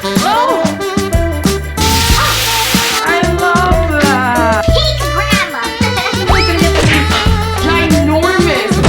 Oh! I love that. Peak grandma. Ginormous.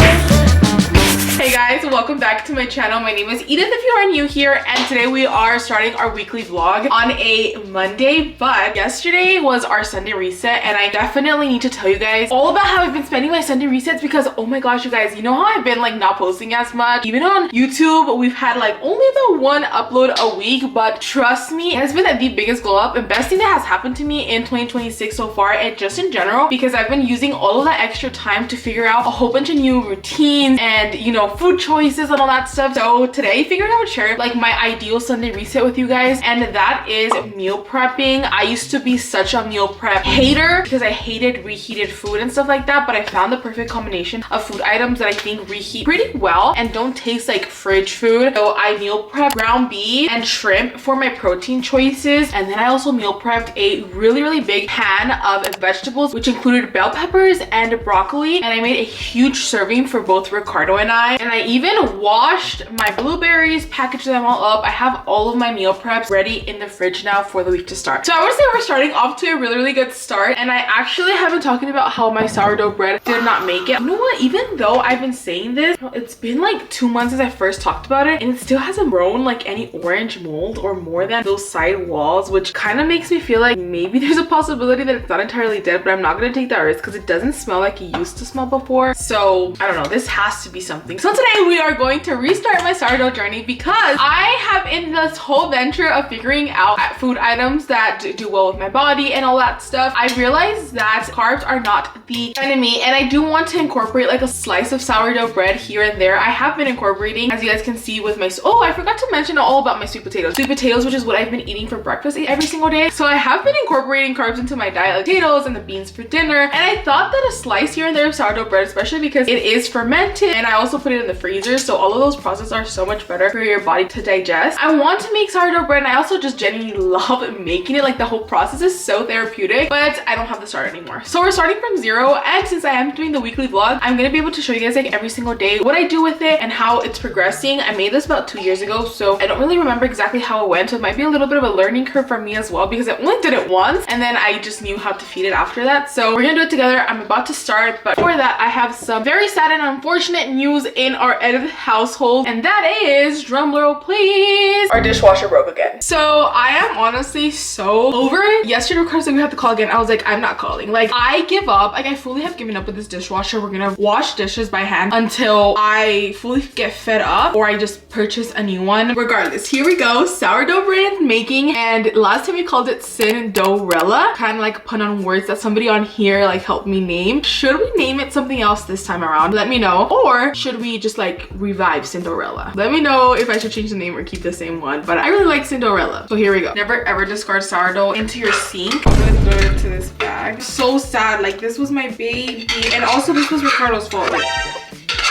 Hey guys, welcome back to my channel. My name is Edith if you are new here, and today we are starting our weekly vlog on a Monday, but yesterday was our Sunday reset, and I definitely need to tell you guys all about how I've been spending my Sunday resets because oh my gosh, you guys, you know how I've been like not posting as much? Even on YouTube, we've had like only the one upload a week, but trust me, it has been the biggest glow up and best thing that has happened to me in 2026 so far, and just in general, because I've been using all of that extra time to figure out a whole bunch of new routines and, you know, food choices and all that stuff. So today I figured I would share like my ideal Sunday reset with you guys, and that is meal prepping. I used to be such a meal prep hater because I hated reheated food and stuff like that, but I found the perfect combination of food items that I think reheat pretty well and don't taste like fridge food. So I meal prep ground beef and shrimp for my protein choices, and then I also meal prepped a really big pan of vegetables, which included bell peppers and broccoli, and I made a huge serving for both Ricardo and I even washed my blueberries, packaged them all up. I have all of my meal preps ready in the fridge now for the week to start. So I would say we're starting off to a really good start, and I actually have been talking about how my sourdough bread did not make it. You know what, even though I've been saying this, it's been like 2 months since I first talked about it, and it still hasn't grown like any orange mold or more than those side walls, which kind of makes me feel like maybe there's a possibility that it's not entirely dead, but I'm not gonna take that risk because it doesn't smell like it used to smell before. So I don't know, this has to be something. So today we are going to restart my sourdough journey because I have in this whole venture of figuring out food items that do well with my body and all that stuff, I realized that carbs are not the enemy, and I do want to incorporate like a slice of sourdough bread here and there. I have been incorporating, as you guys can see, with my, oh, I forgot to mention all about my sweet potatoes. Sweet potatoes, which is what I've been eating for breakfast every single day. So I have been incorporating carbs into my diet, like potatoes and the beans for dinner, and I thought that a slice here and there of sourdough bread, especially because it is fermented and I also put it in the freezer, so all of those processes are so much better for your body to digest. I want to make sourdough bread, and I also just genuinely love making it. Like the whole process is so therapeutic, but I don't have the start anymore. So we're starting from zero, and since I am doing the weekly vlog, I'm gonna be able to show you guys like every single day what I do with it and how it's progressing. I made this about 2 years ago, so I don't really remember exactly how it went, so it might be a little bit of a learning curve for me as well because I only did it once and then I just knew how to feed it after that. So we're gonna do it together. I'm about to start, but before that I have some very sad and unfortunate news in our Edith household, and that is, drum roll please, our dishwasher broke again. So I am honestly so over it. Yesterday Ricardo said we have to call again. I was like, I'm not calling. Like, I give up. Like, I fully have given up with this dishwasher. We're gonna wash dishes by hand until I fully get fed up or I just purchase a new one. Regardless, here we go. Sourdough bread making, and last time we called it Cinderella, kind of like a pun on words that somebody on here like helped me name. Should we name it something else this time around? Let me know. Or should we just like revive Cinderella? Let me know if I should change the name or keep the same one, but I really like Cinderella. So here we go. Never ever discard sourdough into your sink. I'm gonna throw it into this bag. So sad, like this was my baby, and also this was Ricardo's fault. Like,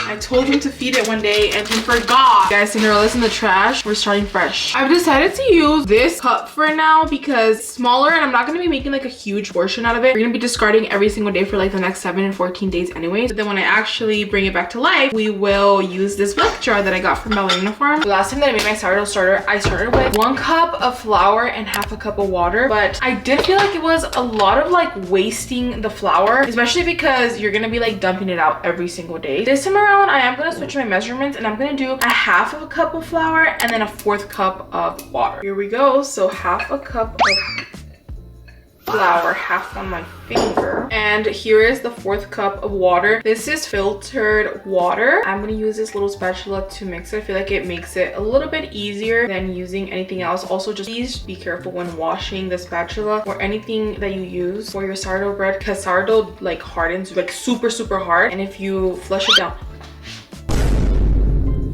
I told him to feed it one day and he forgot. Guys, Cinderella's in the trash. We're starting fresh. I've decided to use this cup for now because it's smaller and I'm not going to be making like a huge portion out of it. We're going to be discarding every single day for like the next 7 and 14 days anyways. But then when I actually bring it back to life, we will use this milk jar that I got from Ballerina Farm. The last time that I made my sourdough starter, I started with 1 cup of flour and half a cup of water, but I did feel like it was a lot of like wasting the flour, especially because you're going to be like dumping it out every single day. This time around, I am gonna switch my measurements and I'm gonna do a half of a cup of flour and then a 1/4 cup of water. Here we go. So half a cup of flour, half on my finger, and here is the 1/4 cup of water. This is filtered water. I'm gonna use this little spatula to mix it. I feel like it makes it a little bit easier than using anything else. Also, just please be careful when washing the spatula or anything that you use for your sourdough bread, because sourdough like hardens like super hard, and if you flush it down,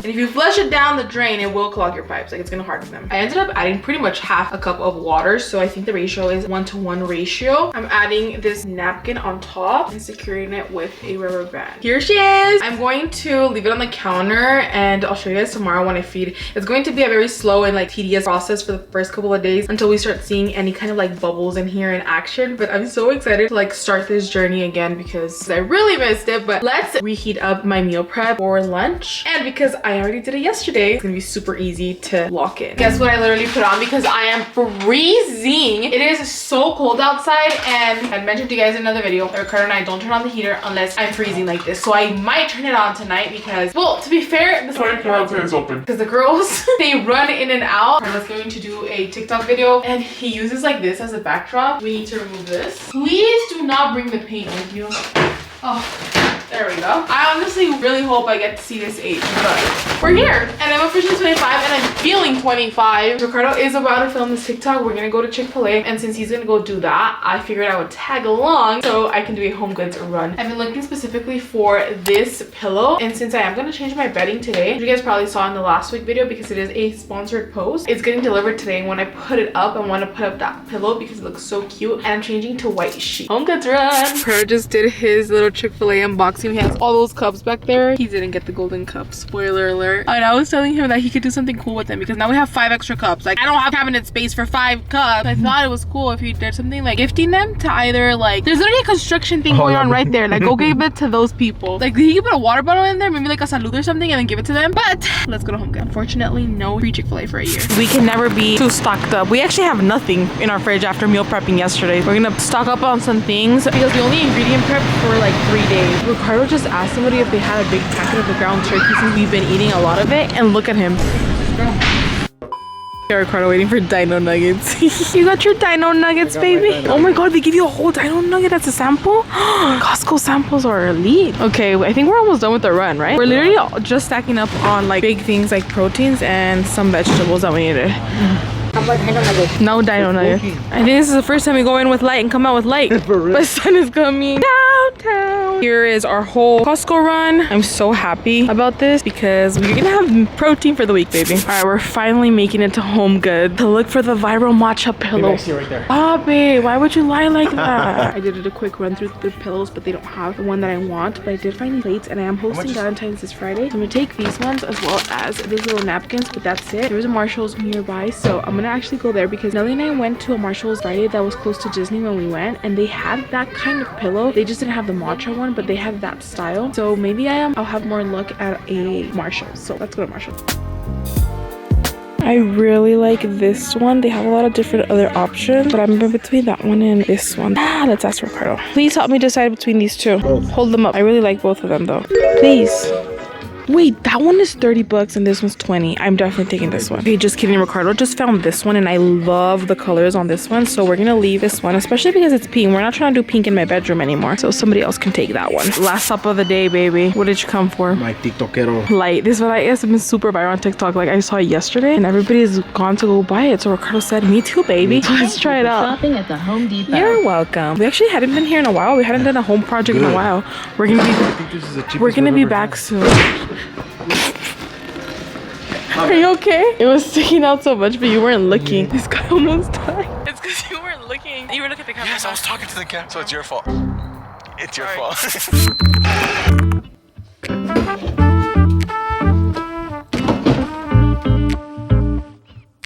and if you flush it down the drain, it will clog your pipes. Like, it's gonna harden them. I ended up adding pretty much half a cup of water, so I think the ratio is 1-to-1 ratio. I'm adding this napkin on top and securing it with a rubber band. Here she is. I'm going to leave it on the counter and I'll show you guys tomorrow when I feed. It's going to be a very slow and like tedious process for the first couple of days until we start seeing any kind of like bubbles in here in action, but I'm so excited to like start this journey again because I really missed it. But let's reheat up my meal prep for lunch, and because I I already did it yesterday. It's gonna be super easy to walk in. Guess what I literally put on because I am freezing. It is so cold outside, and I mentioned to you guys in another video, Ricardo and I don't turn on the heater unless I'm freezing like this. So I might turn it on tonight because, well, to be fair, the is open because the girls they run in and out. Ricardo's going to do a TikTok video and he uses like this as a backdrop. We need to remove this. Please do not bring the paint with you. Oh, there we go. I honestly really hope I get to see this age, but we're here. And I'm officially 25 and I'm feeling 25. Ricardo is about to film this TikTok. We're gonna go to Chick-fil-A, and since he's gonna go do that, I figured I would tag along so I can do a HomeGoods run. I've been looking specifically for this pillow, and since I am gonna change my bedding today, which you guys probably saw in the last week video because it is a sponsored post, it's getting delivered today. And when I put it up, I want to put up that pillow because it looks so cute, and I'm changing to white sheet. HomeGoods run. Ricardo just did his little Chick-fil-A unboxing. He has all those cups back there. He didn't get the golden cup, spoiler alert. And I was telling him that he could do something cool with them because now we have 5 extra cups. Like, I don't have cabinet space for 5 cups. I thought it was cool if he did something like gifting them to either, like, there's literally a construction thing going on right there. Like, go give it to those people. Like, he could put a water bottle in there, maybe like a salud or something, and then give it to them. But let's go to HomeGoods. Unfortunately, no free Chick-fil-A for a year. We can never be too stocked up. We actually have nothing in our fridge after meal prepping yesterday. We're gonna stock up on some things because we only ingredient prepped for like 3 days. Ricardo just asked somebody if they had a big packet of the ground turkey since we've been eating a lot of it, and look at him. Ricardo waiting for dino nuggets. You got your dino nuggets, baby? Oh my god, they give you a whole dino nugget as a sample? Costco samples are elite. Okay, I think we're almost done with the run, right? We're literally just stacking up on like big things like proteins and some vegetables that we needed. No dino nugget. I think this is the first time we go in with light and come out with light. The sun is coming downtown. Here is our whole Costco run. I'm so happy about this because we're gonna have protein for the week, baby. All right, we're finally making it to HomeGoods to look for the viral matcha pillow. Right there. Oh, babe, why would you lie like that? I did a quick run through the pillows, but they don't have the one that I want. But I did find these plates, and I am hosting Galentine's this Friday. So I'm gonna take these ones as well as these little napkins, but that's it. There was a Marshalls nearby, so I'm gonna actually go there because Nelly and I went to a Marshalls Friday that was close to Disney when we went, and they had that kind of pillow. They just didn't have the matcha one, but they had that style. So maybe I'll have more luck at a Marshalls. So let's go to Marshalls. I really like this one. They have a lot of different other options, but I'm in between that one and this one. Let's ask Ricardo. Please help me decide between these two. Hold them up. I really like both of them though. Please. Wait, that one is 30 bucks and this one's 20. I'm definitely taking this one. Okay, just kidding. Ricardo just found this one and I love the colors on this one. So we're gonna leave this one, especially because it's pink. We're not trying to do pink in my bedroom anymore. So somebody else can take that one. Last stop of the day, baby. What did you come for? My TikTokero. Light. This one has been super viral on TikTok. Like, I saw it yesterday and everybody's gone to go buy it. So Ricardo said, me too, baby. So let's try it out. Shopping at the Home Depot. You're welcome. We actually hadn't been here in a while. We hadn't done a home project in a while. We're gonna be back soon. Are you okay? It was sticking out so much, but you weren't looking. This guy almost died. It's because you weren't looking. You were looking at the camera. Yes, I was talking to the camera. So it's your fault. It's your fault.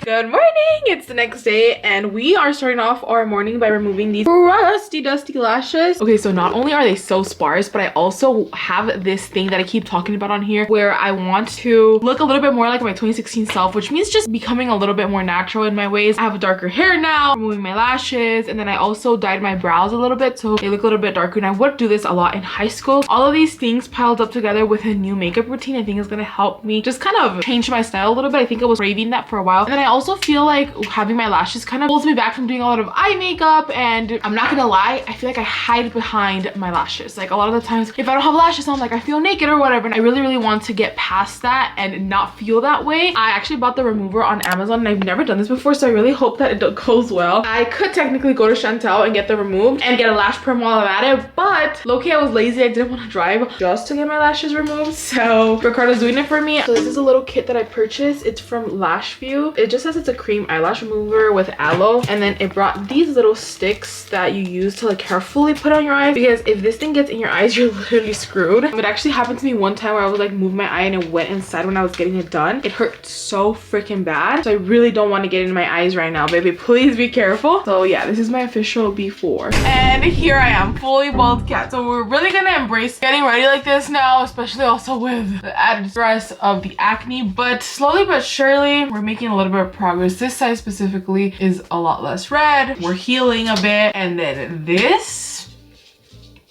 Good morning! It's the next day and we are starting off our morning by removing these rusty dusty lashes. Okay, so not only are they so sparse, but I also have this thing that I keep talking about on here where I want to look a little bit more like my 2016 self, which means just becoming a little bit more natural in my ways. I have darker hair now, removing my lashes, and then I also dyed my brows a little bit so they look a little bit darker, and I would do this a lot in high school. All of these things piled up together with a new makeup routine I think is gonna help me just kind of change my style a little bit. I think I was craving that for a while, and then I also feel like having my lashes kind of holds me back from doing a lot of eye makeup, and I'm not gonna lie, I feel like I hide behind my lashes. Like, a lot of the times if I don't have lashes on, like, I feel naked or whatever, and I really want to get past that and not feel that way. I actually bought the remover on Amazon and I've never done this before, so I really hope that it goes well. I could technically go to Chantel and get them removed and get a lash perm while I'm at it, but low-key I was lazy. I didn't want to drive just to get my lashes removed, so Ricardo's doing it for me. So this is a little kit that I purchased. It's from Lash View. It just just says it's a cream eyelash remover with aloe, and then it brought these little sticks that you use to like carefully put on your eyes, because if this thing gets in your eyes, you're literally screwed. It actually happened to me one time where I was like moving my eye and it went inside when I was getting it done. It hurt so freaking bad, so I really don't want to get it in my eyes right now, baby. Please be careful. So yeah, this is my official before, and here I am, fully bald cat. So we're really gonna embrace getting ready like this now, especially also with the added stress of the acne, but slowly but surely we're making a little bit of progress. This side specifically is a lot less red. We're healing a bit, and then this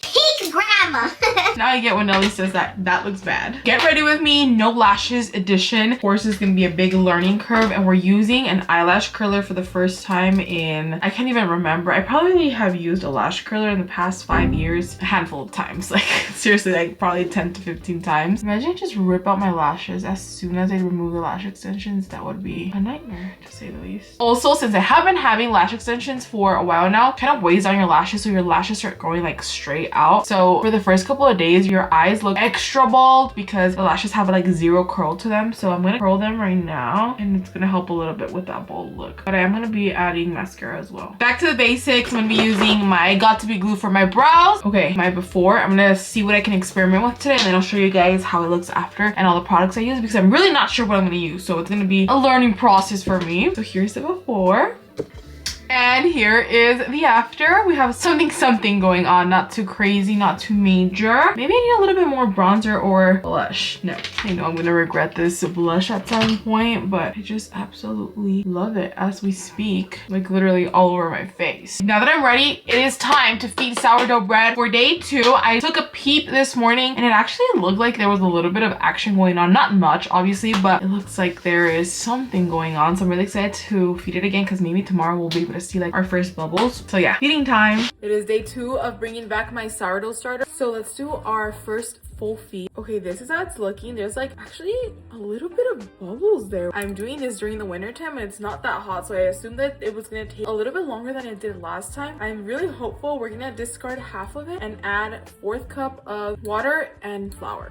Peak grandma. now I get when Nelly says that looks bad. Get ready with me, no lashes edition. Of course, it's gonna be a big learning curve, and we're using an eyelash curler for the first time in, I can't even remember. I probably have used a lash curler in the past 5 years, a handful of times. Like seriously, like probably 10 to 15 times. Imagine I just rip out my lashes as soon as I remove the lash extensions. That would be a nightmare, to say the least. Also, since I have been having lash extensions for a while now, kind of weighs on your lashes, so your lashes start growing like straight out. So for the first couple of days, your eyes look extra bald because the lashes have like zero curl to them. So I'm gonna curl them right now, and it's gonna help a little bit with that bald look. But I am gonna be adding mascara as well. Back to the basics. I'm gonna be using my Got to Be glue for my brows. Okay, my before. I'm gonna see what I can experiment with today, and then I'll show you guys how it looks after and all the products I use, because I'm really not sure what I'm gonna use. So it's gonna be a learning process for me. So here's the before. And here is the after. We have something going on. Not too crazy, not too major. Maybe I need a little bit more bronzer or blush. No, I know I'm gonna regret this blush at some point, but I just absolutely love it as we speak. Like literally all over my face. Now that I'm ready, it is time to feed sourdough bread for day 2. I took a peep this morning, and it actually looked like there was a little bit of action going on. Not much, obviously, but it looks like there is something going on. So I'm really excited to feed it again, because maybe tomorrow we'll be able to see like our first bubbles. So yeah, feeding time. It is day 2 of bringing back my sourdough starter. So let's do our first full feed. Okay, this is how it's looking. There's like actually a little bit of bubbles there. I'm doing this during the winter time, and it's not that hot, so I assumed that it was gonna take a little bit longer than it did last time. I'm really hopeful. We're gonna discard half of it and add 1/4 cup of water and flour.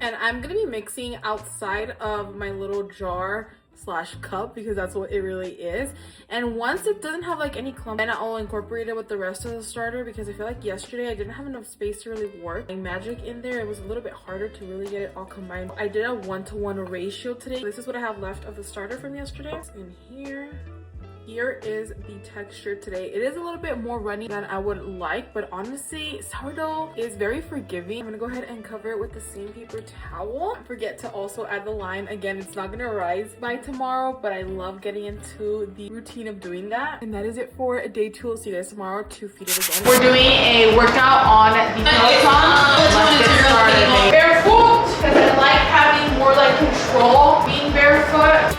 And I'm gonna be mixing outside of my little jar / cup, because that's what it really is. And once it doesn't have like any clump, then I'll incorporate it with the rest of the starter, because I feel like yesterday I didn't have enough space to really work my magic in there. It was a little bit harder to really get it all combined. I did a 1-to-1 ratio today. This is what I have left of the starter from yesterday. In here is the texture today. It is a little bit more runny than I would like, but honestly, sourdough is very forgiving. I'm gonna go ahead and cover it with the same paper towel. Don't forget to also add the lime. Again, it's not gonna rise by tomorrow, but I love getting into the routine of doing that. And that is it for day 2. I'll see you guys tomorrow to feed it again. We're doing a workout on the Peloton. Let's get started. Barefoot, because I like having more like control being barefoot.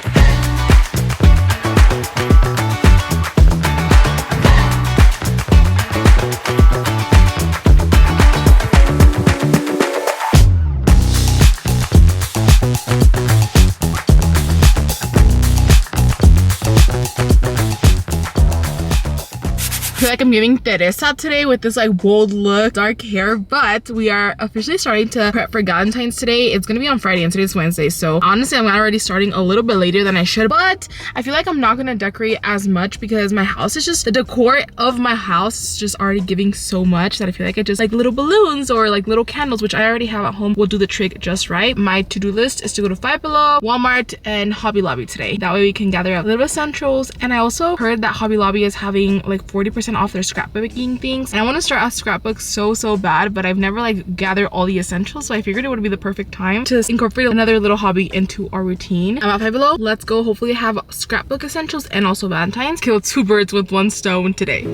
I feel like I'm giving Teresa today with this like bold look, dark hair, but we are officially starting to prep for Galentine's today. It's gonna be on Friday and today's Wednesday, so honestly I'm already starting a little bit later than I should, but I feel like I'm not gonna decorate as much because my house is just, the decor of my house is just already giving so much that I feel like I just like little balloons or like little candles, which I already have at home, will do the trick just right. My to-do list is to go to Five Below, Walmart, and Hobby Lobby today. That way we can gather up a little bit of essentials. And I also heard that Hobby Lobby is having like 40% off their scrapbooking things, and I want to start a scrapbook so bad, but I've never like gathered all the essentials, so I figured it would be the perfect time to incorporate another little hobby into our routine. I'm at Five Below. Let's go hopefully have scrapbook essentials and also Valentine's. Kill 2 birds with 1 stone today.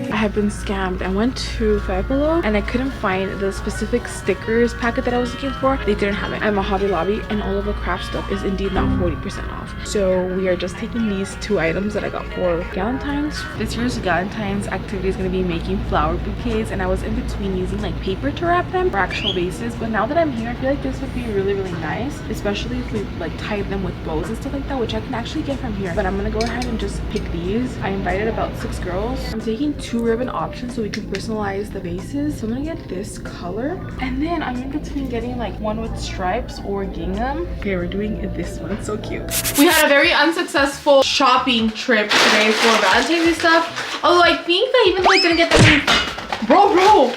I have been scammed. I went to Five Below and I couldn't find the specific stickers packet that I was looking for. They didn't have it. I'm a Hobby Lobby and all of the craft stuff is indeed not 40% off. So we are just taking these 2 items that I got for Galentine's. This year's Galentine's activity is going to be making flower bouquets, and I was in between using like paper to wrap them or actual vases, but now that I'm here I feel like this would be really nice, especially if we like tied them with bows and stuff like that, which I can actually get from here. But I'm gonna go ahead and just pick these. I invited about 6 girls. I'm taking 2 ribbon option so we can personalize the vases. So I'm gonna get this color, and then I'm in between getting like one with stripes or gingham. Okay, we're doing this one. It's so cute. We had a very unsuccessful shopping trip today for Valentine's and stuff. Although I think that even though I didn't get that many, bro.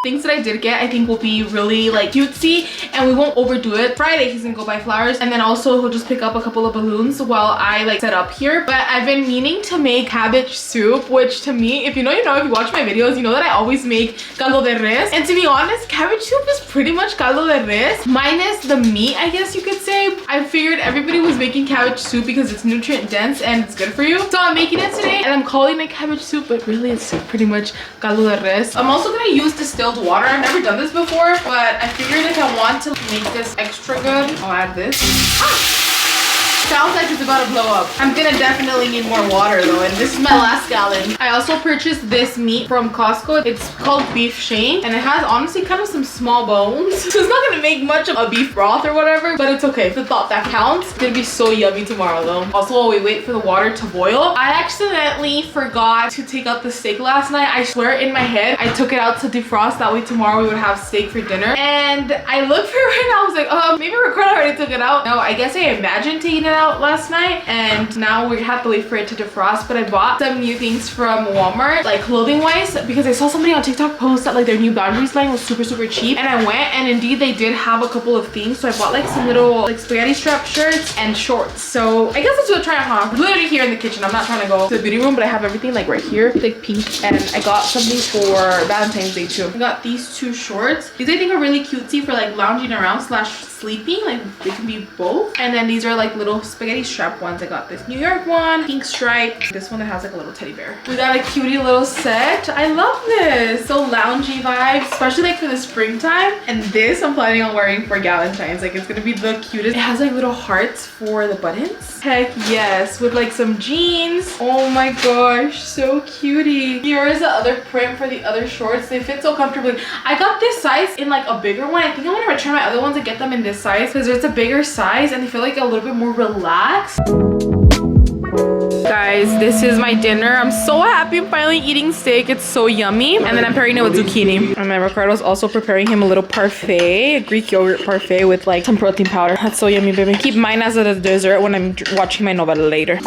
Things that I did get, I think will be really like cutesy and we won't overdo it. Friday, he's gonna go buy flowers, and then also he'll just pick up a couple of balloons while I like set up here. But I've been meaning to make cabbage soup, which to me, if you know, you know. If you watch my videos, you know that I always make caldo de res. And to be honest, cabbage soup is pretty much caldo de res minus the meat, I guess you could say. I figured everybody was making cabbage soup because it's nutrient dense and it's good for you. So I'm making it today and I'm calling it cabbage soup, but really it's pretty much caldo de res. I'm also gonna use distilled water. I've never done this before, but I figured if I want to make this extra good, I'll add this. Sounds like it's about to blow up. I'm gonna definitely need more water though, and this is my last gallon. I also purchased this meat from Costco. It's called beef shank, and it has honestly kind of some small bones. So it's not gonna make much of a beef broth or whatever, but it's okay. It's the thought that counts. It's gonna be so yummy tomorrow though. Also, while we wait for the water to boil, I accidentally forgot to take out the steak last night. I swear in my head, I took it out to defrost. That way tomorrow we would have steak for dinner. And I looked for it and I was like, maybe Ricardo already took it out. No, I guess I imagined taking it out last night, and now we have to wait for it to defrost. But I bought some new things from Walmart, like clothing wise, because I saw somebody on TikTok post that like their new boundaries line was super cheap, and I went and indeed they did have a couple of things. So I bought like some little like spaghetti strap shirts and shorts. So I guess let's do a try on. We're literally here in the kitchen. I'm not trying to go to the beauty room, but I have everything like right here, like pink, and I got something for Valentine's Day too. I got these two shorts. These I think are really cutesy for like lounging around / sleeping. Like they can be both. And then these are like little spaghetti strap ones. I got this New York one, pink stripe, this one that has like a little teddy bear. We got a cutie little set. I love this. So loungy vibes, especially like for the springtime. And this I'm planning on wearing for Galentine's. Like it's gonna be the cutest. It has like little hearts for the buttons. Heck yes, with like some jeans. Oh my gosh, so cutie. Here is the other print for the other shorts. They fit so comfortably. I got this size in like a bigger one. I think I'm gonna return my other ones and get them in this size because it's a bigger size and they feel like a little bit more relaxed. Guys, this is my dinner. I'm so happy I'm finally eating steak. It's so yummy. And then I'm pairing it with zucchini. And then Ricardo's also preparing him a little parfait, a Greek yogurt parfait with like some protein powder. That's so yummy, baby. Keep mine as a dessert when I'm watching my novela later.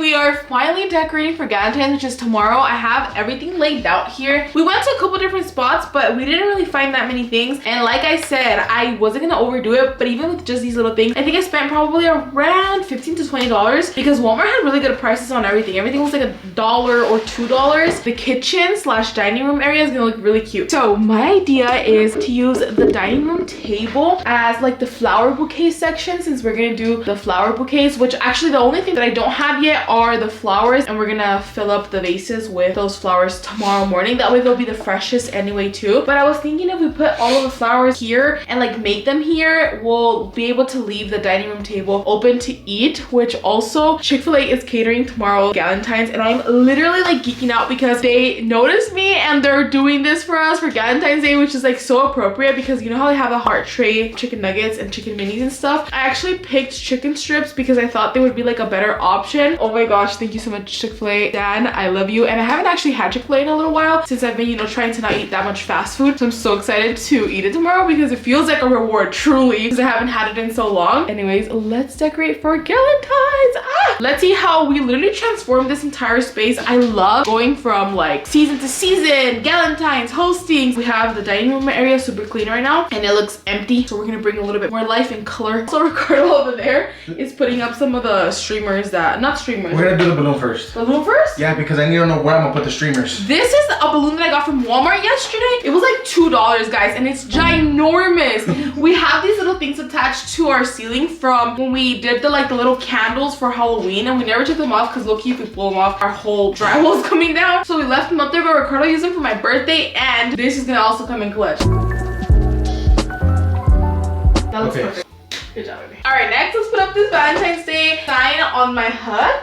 We are finally decorating for Gallentine, which is tomorrow. I have everything laid out here. We went to a couple different spots, but we didn't really find that many things. And like I said, I wasn't gonna overdo it, but even with just these little things, I think I spent probably around $15 to $20 because Walmart had really good prices on everything. Everything was like $1 or $2. The kitchen / dining room area is gonna look really cute. So my idea is to use the dining room table as like the flower bouquet section, since we're gonna do the flower bouquets, which actually the only thing that I don't have yet are the flowers, and we're gonna fill up the vases with those flowers tomorrow morning. That way they'll be the freshest anyway too. But I was thinking if we put all of the flowers here and like make them here, we'll be able to leave the dining room table open to eat, which also Chick-fil-A is catering tomorrow Galentine's, and I'm literally like geeking out because they noticed me and they're doing this for us for Galentine's Day, which is like so appropriate because you know how they have a heart tray, chicken nuggets and chicken minis and stuff. I actually picked chicken strips because I thought they would be like a better option. Oh my gosh, thank you so much, Chick-fil-A. Dan, I love you. And I haven't actually had Chick-fil-A in a little while since I've been, you know, trying to not eat that much fast food. So I'm so excited to eat it tomorrow because it feels like a reward, truly, because I haven't had it in so long. Anyways, let's decorate for Galentine's. Let's see how we literally transform this entire space. I love going from like season to season, Galentine's, hostings. We have the dining room area super clean right now and it looks empty. So we're gonna bring a little bit more life and color. So Ricardo over there is putting up some of the streamers that, not streamers. We're gonna do the balloon first. Balloon first? Yeah, because I need to know where I'm gonna put the streamers. This is a balloon that I got from Walmart yesterday. It was like $2, guys, and it's ginormous. We have these little things attached to our ceiling from when we did the like the little candles for Halloween, and we never took them off because low-key if we pull them off, our whole drywall is coming down. So we left them up there, but Ricardo used them for my birthday, and this is gonna also come in clutch. That looks perfect. Good job, baby. All right, next let's put up this Valentine's Day sign on my hut.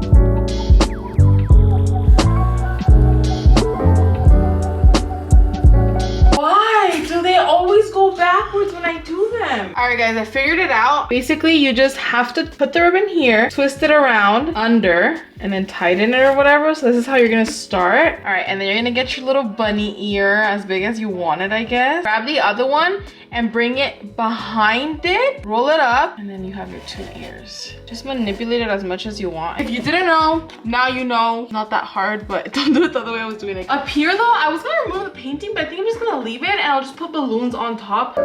Why do they always go backwards? backwards when I do them. All right, guys, I figured it out. Basically, you just have to put the ribbon here, twist it around under, and then tighten it or whatever. So this is how you're gonna start. All right, and then you're gonna get your little bunny ear as big as you want it, I guess. Grab the other one and bring it behind it, roll it up, and then you have your 2 ears. Just manipulate it as much as you want. If you didn't know, now you know. Not that hard, but don't do it the other way I was doing it. Up here though, I was gonna remove the painting, but I think I'm just gonna leave it and I'll just put balloons on top.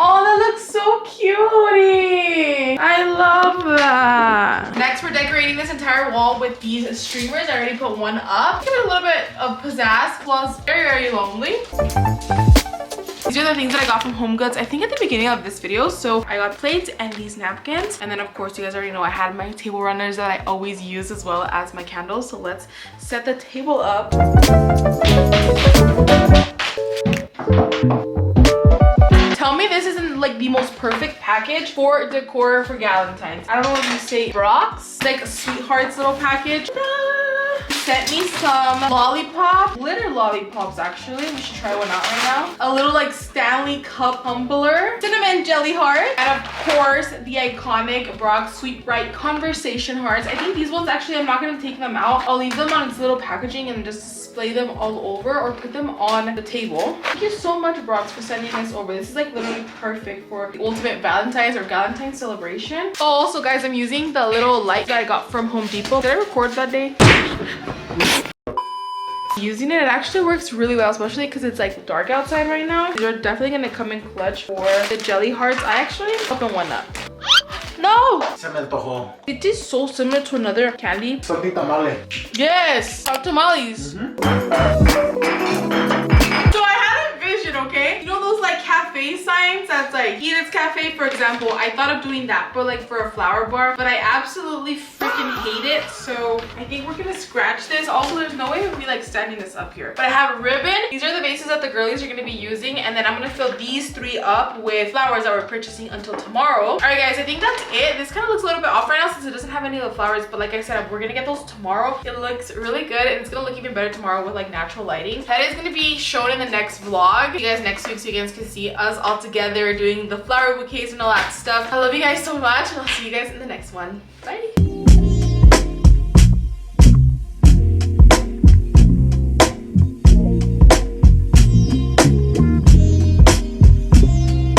Oh, that looks so cutie. I love that. Next, we're decorating this entire wall with these streamers. I already put one up. Give it a little bit of pizzazz, plus very, very lonely. These are the things that I got from HomeGoods, I think at the beginning of this video. So I got plates and these napkins. And then of course, you guys already know I had my table runners that I always use as well as my candles. So let's set the table up. Tell me this isn't like the most perfect package for decor for Galentine's. I don't know if you say Brock's. It's like a sweetheart's little package. Sent me some lollipop, glitter lollipops actually. We should try one out right now. A little like Stanley Cup tumbler, cinnamon jelly heart, and of course the iconic Brock Sweet Bright Conversation hearts. I think these ones actually, I'm not gonna take them out. I'll leave them on its little packaging and just display them all over or put them on the table. Thank you so much, Brock, for sending this over. This is like literally perfect for the ultimate Valentine's or Galentine celebration. Oh, also guys, I'm using the little light that I got from Home Depot. Did I record that day? Using it actually works really well, especially because it's like dark outside right now. These are definitely gonna come in clutch for the jelly hearts. I actually opened one up. No! Se me antojó. It is so similar to another candy. Salty tamale. Yes! Hot tamales. So I had a vision, okay? You know those like cafe signs that's like Edith's Cafe, for example. I thought of doing that, but like for a flower bar, but I absolutely freaking hate it. So I think we're gonna scratch this. Also, there's no way of me like standing this up here. But I have a ribbon. These are the vases that the girlies are gonna be using, and then I'm gonna fill these 3 up with flowers that we're purchasing until tomorrow. All right, guys, I think that's it. This kind of looks a little bit off right now since it doesn't have any of the flowers, but like I said, we're gonna get those tomorrow. It looks really good, and it's gonna look even better tomorrow with like natural lighting. That is gonna be shown in the next vlog. You guys next week, so you guys can see us all together doing the flower bouquets and all that stuff. I love you guys so much, and I'll see you guys in the next one. Bye.